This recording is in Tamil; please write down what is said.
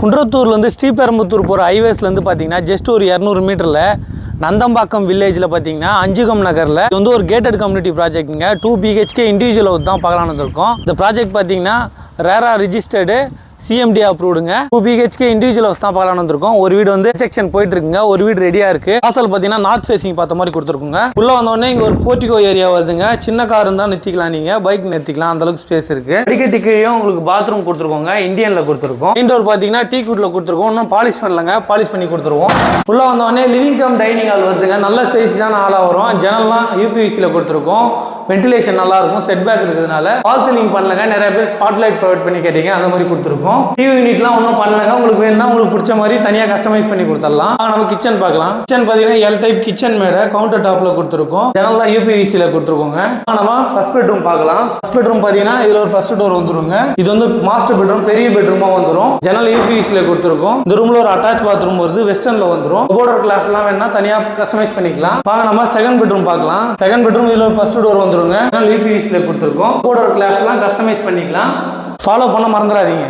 குன்றத்தூர்லேருந்து ஸ்ரீபெரும்புத்தூர் போகிற ஹைவேஸ்லேருந்து பார்த்தீங்கன்னா ஜஸ்ட் ஒரு 200 மீட்டரில் நந்தம்பாக்கம் வில்லேஜில் பார்த்தீங்கன்னா அஞ்சுகம் நகரில் இது வந்து ஒரு கேட்டட் கம்யூனிட்டி ப்ராஜெக்ட்டுங்க. 2 BHK இண்டிவிஜுவல் ஹவுஸ் தான் பார்க்கலான்னு இருக்கோம். இந்த ப்ராஜெக்ட் பார்த்தீங்கன்னா ரேரா ரிஜிஸ்டர்டு CMD அப்ரூவ்டுங்க. 2 BHK இண்டிவிஜுவல் ஹவுஸ் தான் பார்க்கலான்னு இருக்கோம். ஒரு வீடு வந்து செக்ஷன் போயிட்டு இருக்குங்க, ஒரு வீடு ரெடியா இருக்கு. வாசல் பார்த்தீங்கன்னா நார்த் ஃபேசிங் பார்த்த மாதிரி கொடுத்துருக்குங்க. உள்ள வந்தோடனே இங்க ஒரு போர்ட்டிகோ ஏரியா வருதுங்க. சின்ன கார் இருந்தால் நிறுத்திக்கலாம், நீங்க பைக் நிறுத்திக்கலாம், அந்த அளவுக்கு ஸ்பேஸ் இருக்கு. அடிக்கடி கீழே உங்களுக்கு பாத்ரூம் கொடுத்துருக்கோங்க, இந்தியன்ல கொடுத்துருக்கோம். இன்டோர் பார்த்தீங்கன்னா டீ குட்ல கொடுத்துருக்கோம், இன்னும் பாலிஷ் பண்ணலங்க, பாலிஷ் பண்ணி கொடுத்துருவோம். உள்ள வந்தோடனே லிவிங் கம் டைனிங் ஹால் வருதுங்க. நல்ல ஸ்பேஸ் தான் ஆளா வரும். ஜன்னல்லாம் UPVC கொடுத்துருக்கோம். வென்டிலேஷன் நல்லா இருக்கும், செட் பேக் இருக்கிறதுனால. ஃபால் சீலிங் பண்ணலங்க, நிறைய பேர் ஸ்பாட் லைட் ப்ரொவைட் பண்ணி கேட்டீங்க, அந்த மாதிரி கொடுத்துருக்கோம். டிவி யூனிட்லாம் ஒன்றும் பண்ணலங்க, உங்களுக்கு வேணும்னா உங்களுக்கு பிடிச்ச மாதிரி தனியாக கஸ்டமைஸ் பண்ணி கொடுத்துடலாம். நம்ம கிச்சன் பார்க்கலாம். கிச்சன் பார்த்தீங்கன்னா L டைப் கிச்சன் மேடை கவுண்டர் டாப்ல கொடுத்துருக்கோம். ஜன்னல்லாம் UPVC கொடுத்துருக்கோங்க. நம்ம ஃபர்ஸ்ட் பெட்ரூம் பார்க்கலாம். ஃபர்ஸ்ட் பெட்ரூம் பார்த்தீங்கன்னா இதுல ஒரு ஃபர்ஸ்ட் டோர் வந்துருங்க. இது வந்து மாஸ்டர் பெட்ரூம், பெரிய பெட்ரூமா வந்துடும். ஜன்னல் UPVC கொடுத்துருக்கோம். இந்த ரூம்ல ஒரு அட்டாச் பாத்ரூம் வருது, வெஸ்டர்ன்ல வந்துடும். போர்டர் கிளாஸ்லாம் வேணா தனியா கஸ்டமைஸ் பண்ணிக்கலாம். வாங்க நம்ம செகண்ட் பெட்ரூம் பார்க்கலாம். செகண்ட் பெட்ரூம் இதுல ஒரு ஃபர்ஸ்ட் டோர் வந்துருங்க. UPVC கொடுத்துருக்கோம். போர்டர் கிளாஸ்லாம் கஸ்டமைஸ் பண்ணிக்கலாம். ஃபாலோ பண்ண மறந்துடாதீங்க.